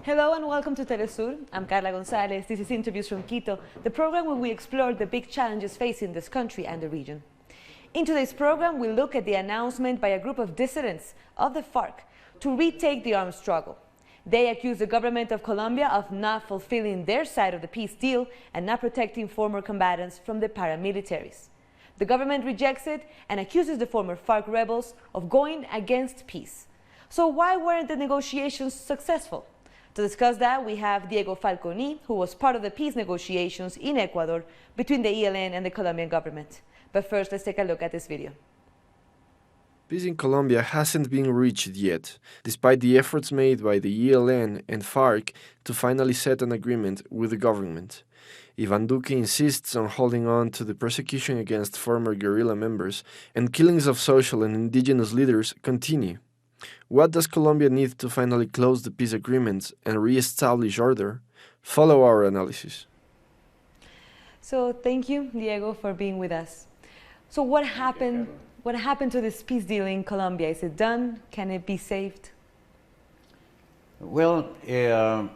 Hello and welcome to Telesur. I'm Carla Gonzalez. This is Interviews from Quito, the program where we explore the big challenges facing this country and the region. In today's program, we'll look at the announcement by a group of dissidents of the FARC to retake the armed struggle. They accuse the government of Colombia of not fulfilling their side of the peace deal and not protecting former combatants from the paramilitaries. The government rejects it and accuses the former FARC rebels of going against peace. So why weren't the negotiations successful? To discuss that, we have Diego Falconi, who was part of the peace negotiations in Ecuador between the ELN and the Colombian government. But first, let's take a look at this video. Peace in Colombia hasn't been reached yet, despite the efforts made by the ELN and FARC to finally set an agreement with the government. Ivan Duque insists on holding on to the persecution against former guerrilla members, and killings of social and indigenous leaders continue. What does Colombia need to finally close the peace agreements and re-establish order? Follow our analysis. So thank you, Diego, for being with us. So what happened to this peace deal in Colombia? Is it done? Can it be saved? Well, the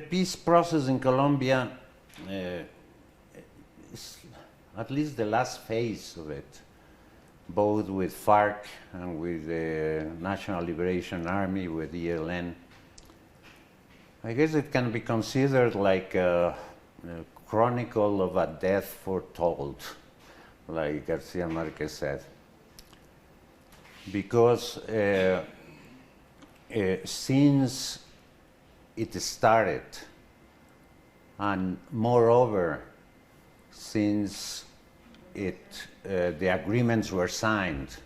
peace process in Colombia is at least the last phase of it, both with FARC and with the National Liberation Army, with the ELN. I guess it can be considered like a chronicle of a death foretold, like Garcia Marquez said. Because since it started, and moreover, since the agreements were signed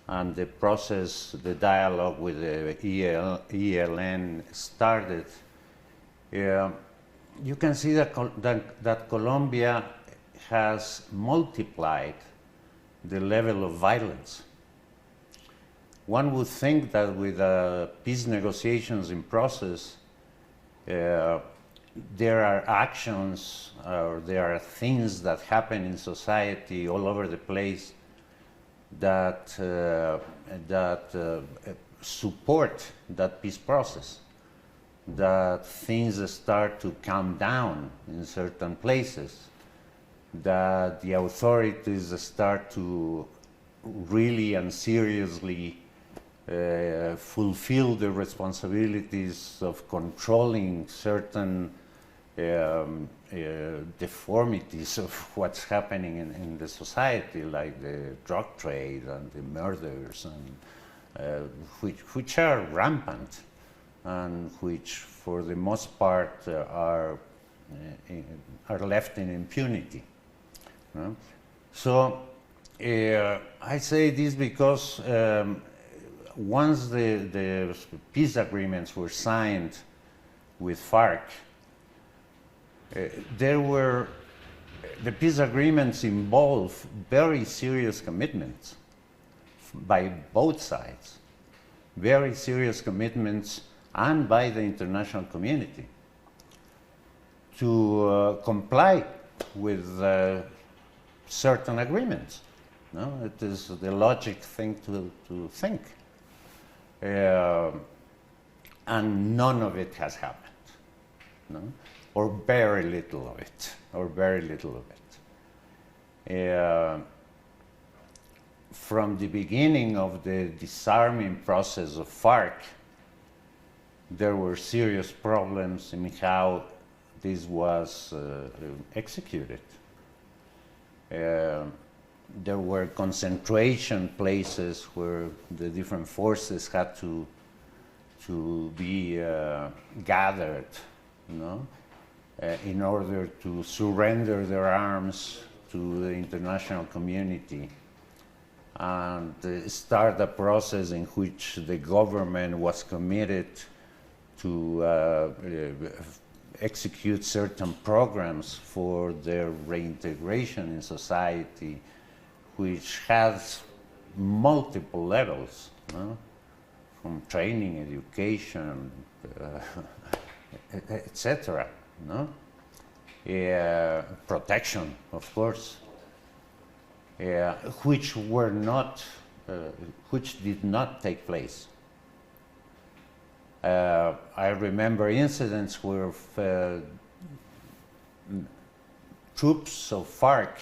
and the process, the dialogue with the ELN started, you can see that Colombia has multiplied the level of violence. One would think that with peace negotiations in process, there are actions or there are things that happen in society all over the place that support that peace process, that things start to calm down in certain places, that the authorities start to really and seriously fulfill the responsibilities of controlling certain deformities of what's happening in the society, like the drug trade and the murders, and which are rampant and which, for the most part, are left in impunity. So I say this because once the peace agreements were signed with FARC, the peace agreements involve very serious commitments by both sides, very serious commitments, and by the international community to comply with certain agreements. No? It is the logic thing to think. And none of it has happened. No? Or very little of it, From the beginning of the disarming process of FARC, there were serious problems in how this was executed. There were concentration places where the different forces had to be gathered, you know, in order to surrender their arms to the international community and start a process in which the government was committed to execute certain programs for their reintegration in society, which has multiple levels, no? From training, education, etc. No? Protection, of course, which did not take place. I remember incidents where troops of FARC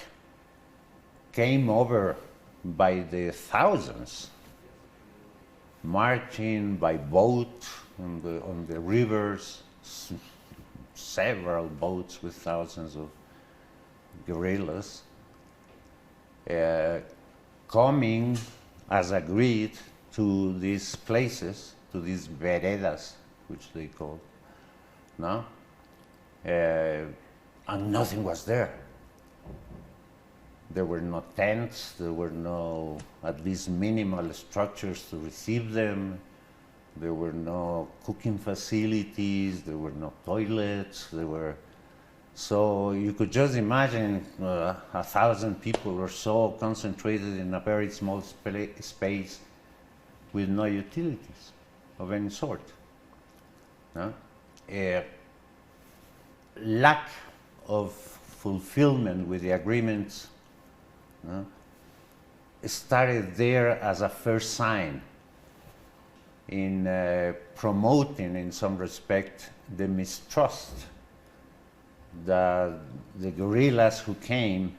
came over by the thousands, marching by boat on the rivers, several boats with thousands of guerrillas, coming as agreed to these places, to these veredas, which they call, no? And nothing was there. There were no tents, there were no, at least minimal structures to receive them. There were no cooking facilities, there were no toilets, so you could just imagine 1,000 people or so concentrated in a very small space with no utilities of any sort. No? Lack of fulfillment with the agreements started there as a first sign in promoting, in some respect, the mistrust that the guerrillas who came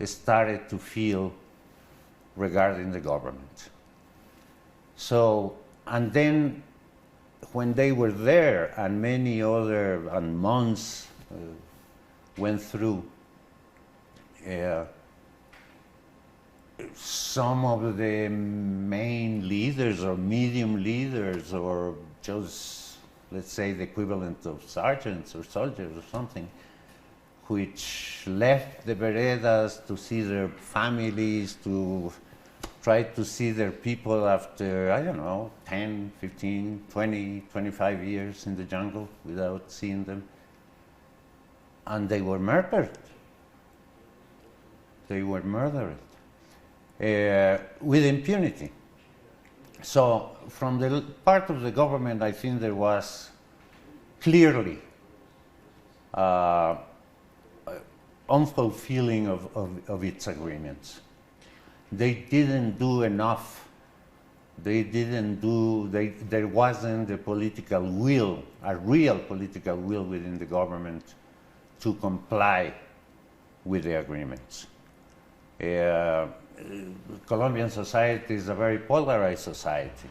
started to feel regarding the government. So, and then when they were there and many other months went through, some of the main leaders or medium leaders or just, let's say, the equivalent of sergeants or soldiers or something, which left the veredas to see their families, to try to see their people after, I don't know, 10, 15, 20, 25 years in the jungle without seeing them. And they were murdered. They were murdered with impunity. So from the part of the government, I think there was clearly unfulfilling of its agreements. They didn't do enough. There wasn't a political will, a real political will within the government to comply with the agreements. Colombian society is a very polarized society.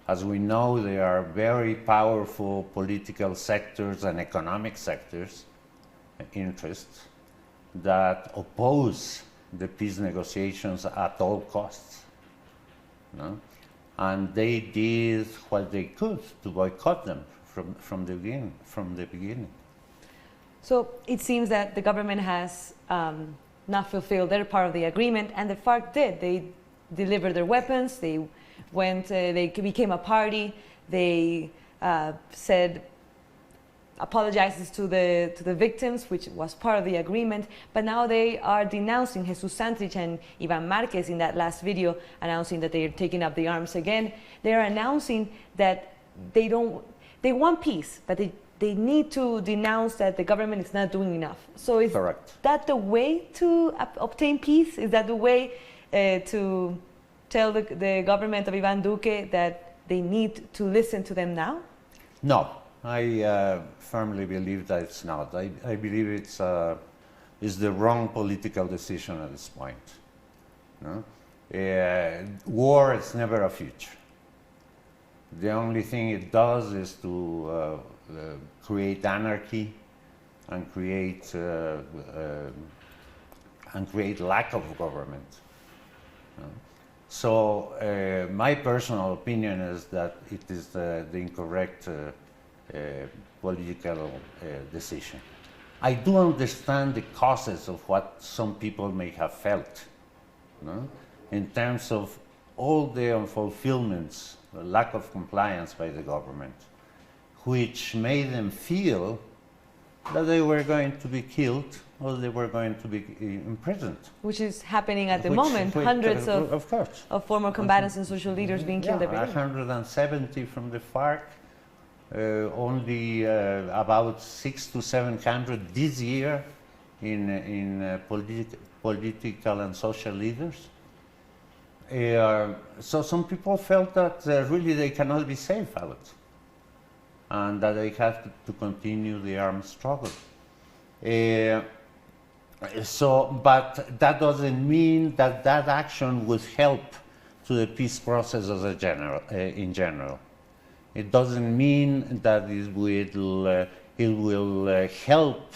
As we know, there are very powerful political sectors and economic sectors, interests, that oppose the peace negotiations at all costs. No? And they did what they could to boycott them from the beginning. So it seems that the government has not fulfilled their part of the agreement, and the FARC did. They delivered their weapons, they went, they became a party, they said apologizes to the victims, which was part of the agreement, but now they are denouncing Jesus Santrich and Ivan Marquez in that last video, announcing that they are taking up the arms again. They are announcing that they want peace, but they need to denounce that the government is not doing enough. So is that the way to obtain peace? Is that the way to tell the government of Ivan Duque that they need to listen to them now? No, I firmly believe that it's not. I believe it's the wrong political decision at this point. No? War is never a future. The only thing it does is to create anarchy and create lack of government. So my personal opinion is that it is the incorrect political decision. I do understand the causes of what some people may have felt, no? In terms of all the unfulfillments, the lack of compliance by the government, which made them feel that they were going to be killed or they were going to be imprisoned. Which is happening at the moment. Hundreds of former combatants and social leaders being killed every day. 170 from the FARC, only about 600 to 700 this year in political and social leaders. so some people felt that really they cannot be safe out, and that they have to continue the armed struggle. But that doesn't mean that that action would help to the peace process as a in general. It doesn't mean that it will help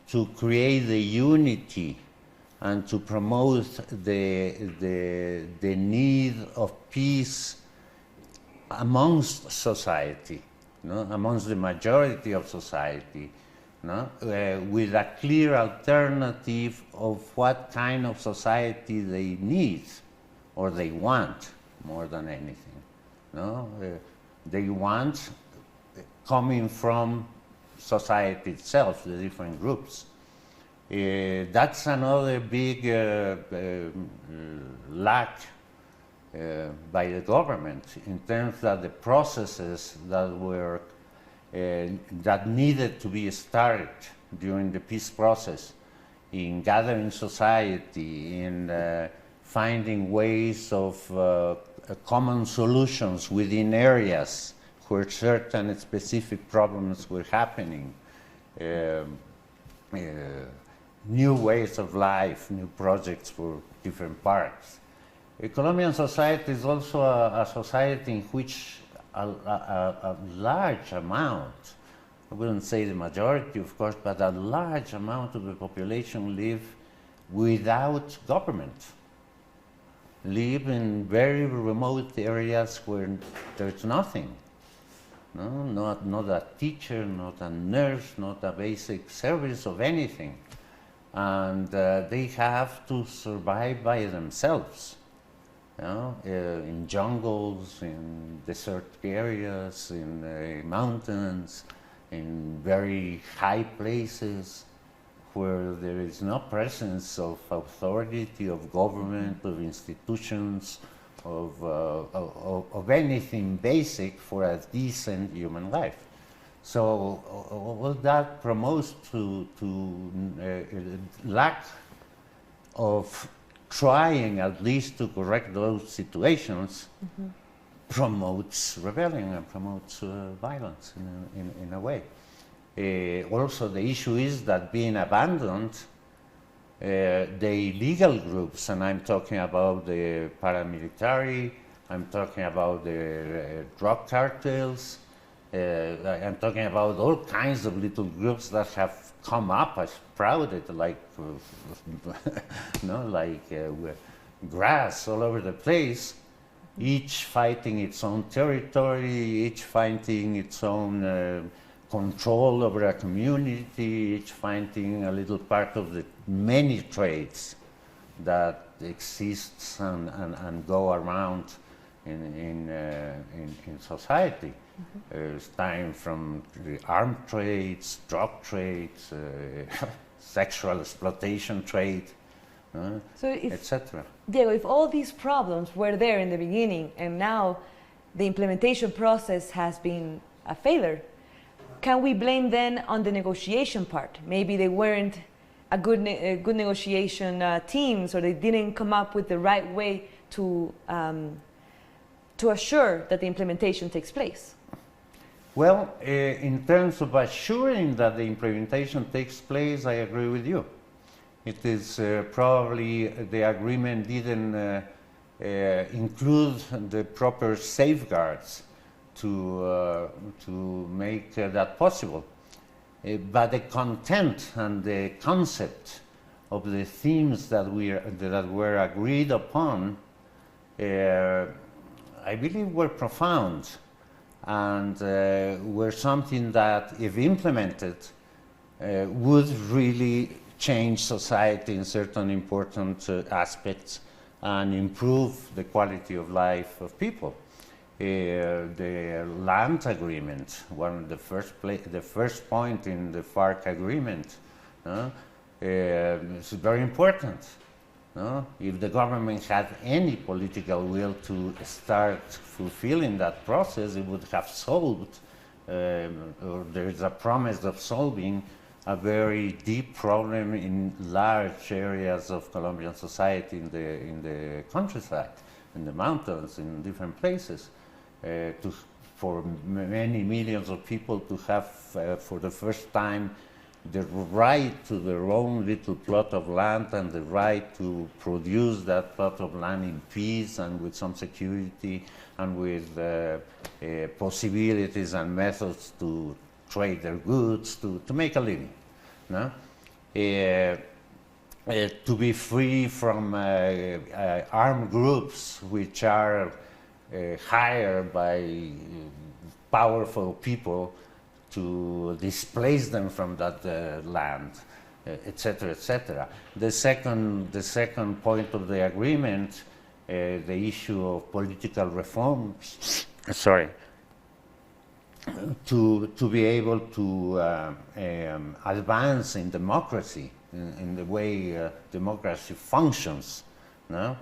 to create the unity and to promote the need of peace amongst society, no? Amongst the majority of society, no? With a clear alternative of what kind of society they need or they want more than anything. No? They want, coming from society itself, the different groups. That's another big lack by the government in terms of the processes that were that needed to be started during the peace process in gathering society, in finding ways of common solutions within areas where certain specific problems were happening, new ways of life, new projects for different parts. Colombian society is also a society in which a large amount, I wouldn't say the majority of course, but a large amount of the population live without government, live in very remote areas where there's nothing. No, not a teacher, not a nurse, not a basic service of anything. And they have to survive by themselves, you know, in jungles, in desert areas, in mountains, in very high places where there is no presence of authority, of government, of institutions, of anything basic for a decent human life. So all that promotes to lack of trying at least to correct those situations, promotes rebellion and promotes violence in a way. Also the issue is that being abandoned, the illegal groups, and I'm talking about the paramilitary, I'm talking about the drug cartels, I'm talking about all kinds of little groups that have come up as sprouted like, grass all over the place, each fighting its own territory, each fighting its own control over a community, each finding a little part of the many trades that exists and go around in society. Starting from the armed trades, drug trades, sexual exploitation trade, etc. Diego, if all these problems were there in the beginning and now the implementation process has been a failure, can we blame then on the negotiation part? Maybe they weren't a good negotiation teams, or they didn't come up with the right way to assure that the implementation takes place. Well, in terms of assuring that the implementation takes place, I agree with you. It is probably the agreement didn't include the proper safeguards to make that possible. But the content and the concept of the themes that were agreed upon, I believe were profound and were something that, if implemented, would really change society in certain important aspects and improve the quality of life of people. The land agreement, the first point in the FARC agreement, is very important. If the government had any political will to start fulfilling that process, it would have solved, or there is a promise of solving a very deep problem in large areas of Colombian society in the countryside. in the mountains, in different places, for many millions of people to have, for the first time, the right to their own little plot of land and the right to produce that plot of land in peace and with some security and with possibilities and methods to trade their goods, to make a living. No? To be free from armed groups which are hired by powerful people to displace them from that land, etc., etc. The second point of the agreement, the issue of political reforms, to be able to advance in democracy, in the way democracy functions. No?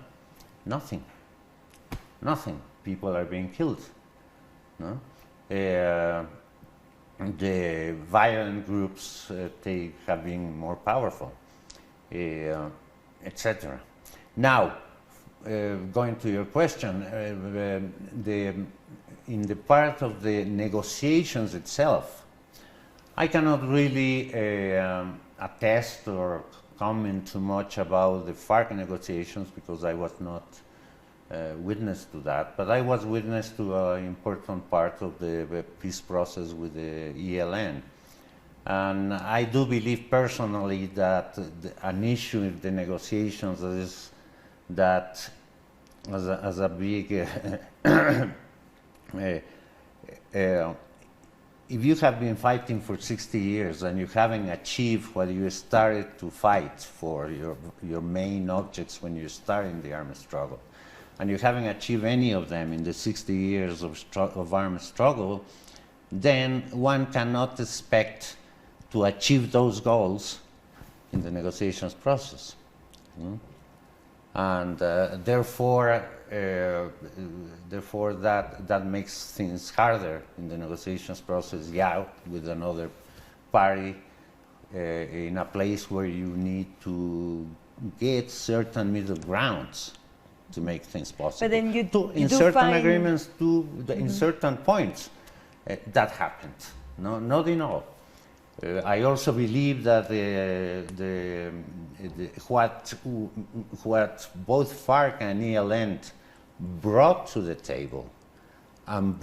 Nothing. People are being killed. No? The violent groups they have been more powerful, etc. Now, going to your question, in the part of the negotiations itself, I cannot really attest or comment too much about the FARC negotiations because I was not witness to that, but I was witness to an important part of the peace process with the ELN. And I do believe personally that an issue in the negotiations is that as a big if you have been fighting for 60 years and you haven't achieved what you started to fight for, your main objects when you start in the armed struggle, and you haven't achieved any of them in the 60 years of armed struggle, then one cannot expect to achieve those goals in the negotiations process. And therefore that makes things harder in the negotiations process, with another party in a place where you need to get certain middle grounds to make things possible. But then in certain agreements, in certain points, that happened. No, not in all. I also believe that what both FARC and ELN brought to the table and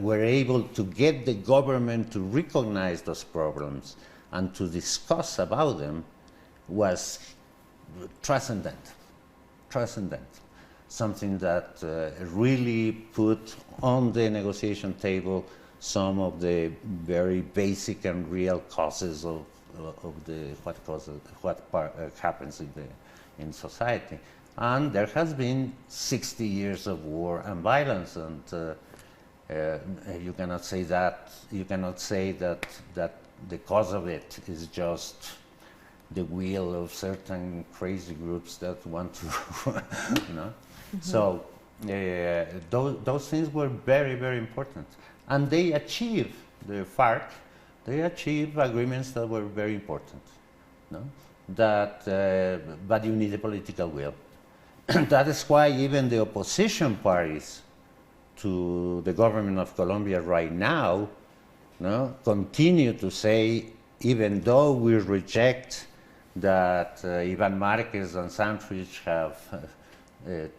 were able to get the government to recognize those problems and to discuss about them was transcendent. Something that really put on the negotiation table some of the very basic and real causes of what happens in society. And there has been 60 years of war and violence, and you cannot say that the cause of it is just the will of certain crazy groups that want to, So those things were very, very important. And they achieved, the FARC, they achieved agreements that were very important. But you need a political will. That is why even the opposition parties to the government of Colombia right now continue to say, even though we reject that Ivan Marquez and Santrich have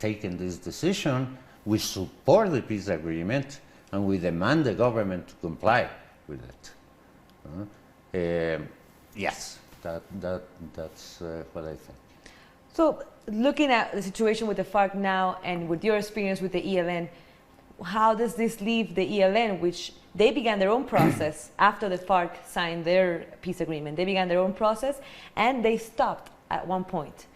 taken this decision, we support the peace agreement and we demand the government to comply with it. Yes, that's what I think. So, looking at the situation with the FARC now and with your experience with the ELN, how does this leave the ELN, which they began their own process after the FARC signed their peace agreement? They began their own process and they stopped at one point.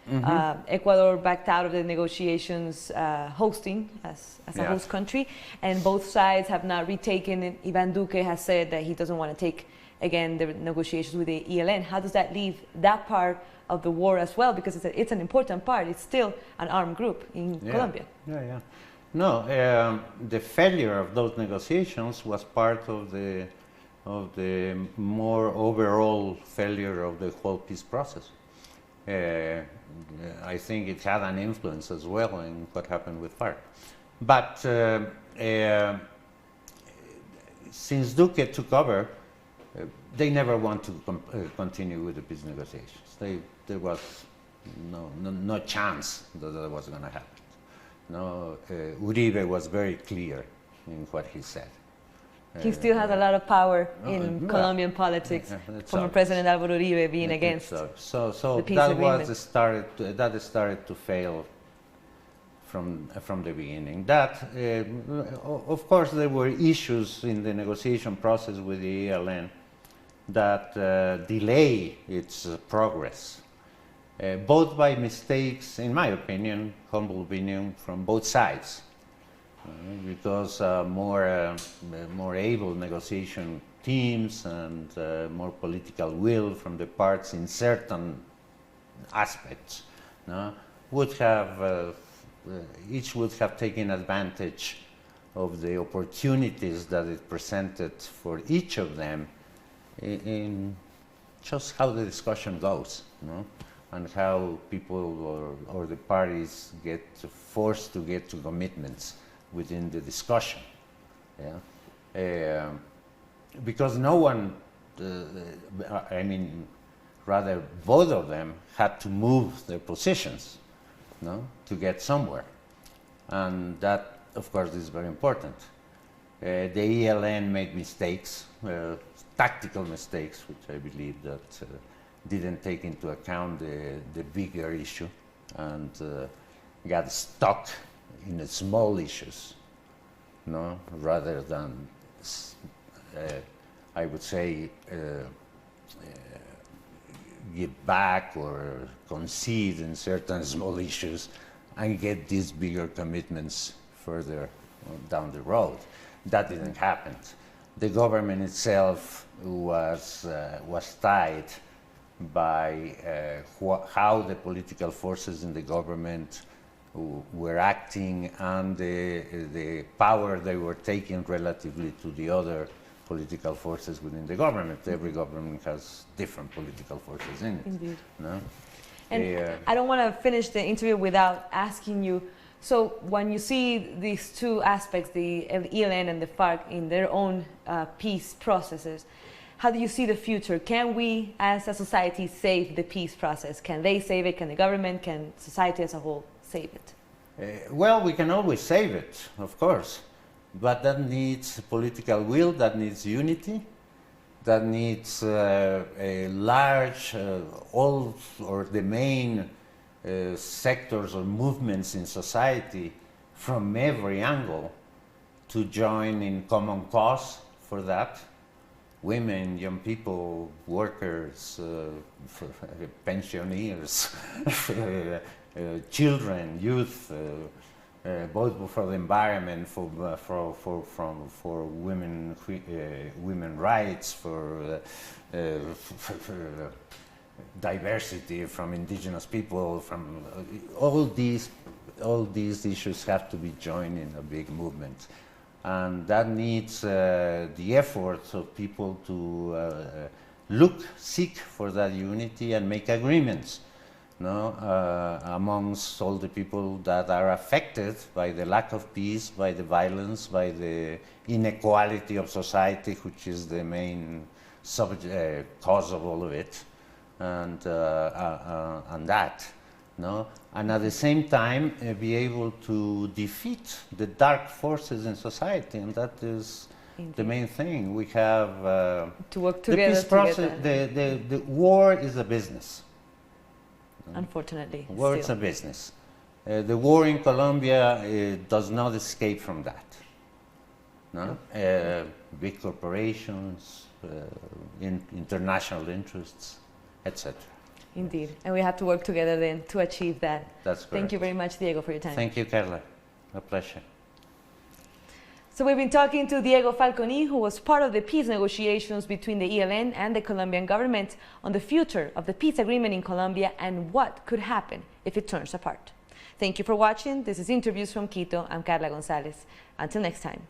Ecuador backed out of the negotiations hosting as a host country, and both sides have now retaken it. Ivan Duque has said that he doesn't want to take again the negotiations with the ELN. How does that leave that part of the war as well? Because it's an important part. It's still an armed group in Colombia. No, the failure of those negotiations was part of the more overall failure of the whole peace process. I think it had an influence as well in what happened with FARC. But since Duque took over, they never want to continue with the peace negotiations. There was no chance that that was going to happen. No, Uribe was very clear in what he said. He still has a lot of power in Colombian politics, former President Álvaro Uribe being against so the peace that agreement. started to fail from the beginning. That, of course, there were issues in the negotiation process with the ELN that delay its progress, both by mistakes, in my opinion, humble opinion, from both sides. Because more able negotiation teams and more political will from the parts in certain aspects would have each would have taken advantage of the opportunities that it presented for each of them in just how the discussion goes, and how people or the parties get forced to get to commitments within the discussion, because no one, I mean, rather both of them had to move their positions, to get somewhere, and that, of course, is very important. The ELN made mistakes, tactical mistakes, which I believe that didn't take into account the bigger issue, and got stuck in the small issues, rather than, I would say, give back or concede in certain small issues and get these bigger commitments further down the road. That didn't happen. The government itself was tied by how the political forces in the government were acting and the power they were taking relatively to the other political forces within the government. Every government has different political forces in it. Indeed. No? And I don't want to finish the interview without asking you, so when you see these two aspects, the ELN and the FARC, in their own peace processes, how do you see the future? Can we, as a society, save the peace process? Can they save it? Can the government? Can society as a whole save it? Well, we can always save it, of course, but that needs political will, that needs unity, that needs a large, all or the main sectors or movements in society from every angle to join in common cause for that. Women, young people, workers, pensioners, children, youth, both for the environment, for women rights, for diversity, from indigenous people, from all these issues have to be joined in a big movement. And that needs the efforts of people to seek for that unity and make agreements, amongst all the people that are affected by the lack of peace, by the violence, by the inequality of society, which is the main cause of all of it, and that. And at the same time, be able to defeat the dark forces in society, and that is the main thing. We have to work together. The peace process. The war is a business. Unfortunately, war is a business. The war in Colombia does not escape from that. Big corporations, international interests, etc. Indeed, and we have to work together then to achieve that. That's correct. Thank you very much, Diego, for your time. Thank you, Carla. A pleasure. So we've been talking to Diego Falconi, who was part of the peace negotiations between the ELN and the Colombian government on the future of the peace agreement in Colombia and what could happen if it turns apart. Thank you for watching. This is Interviews from Quito. I'm Carla Gonzalez. Until next time.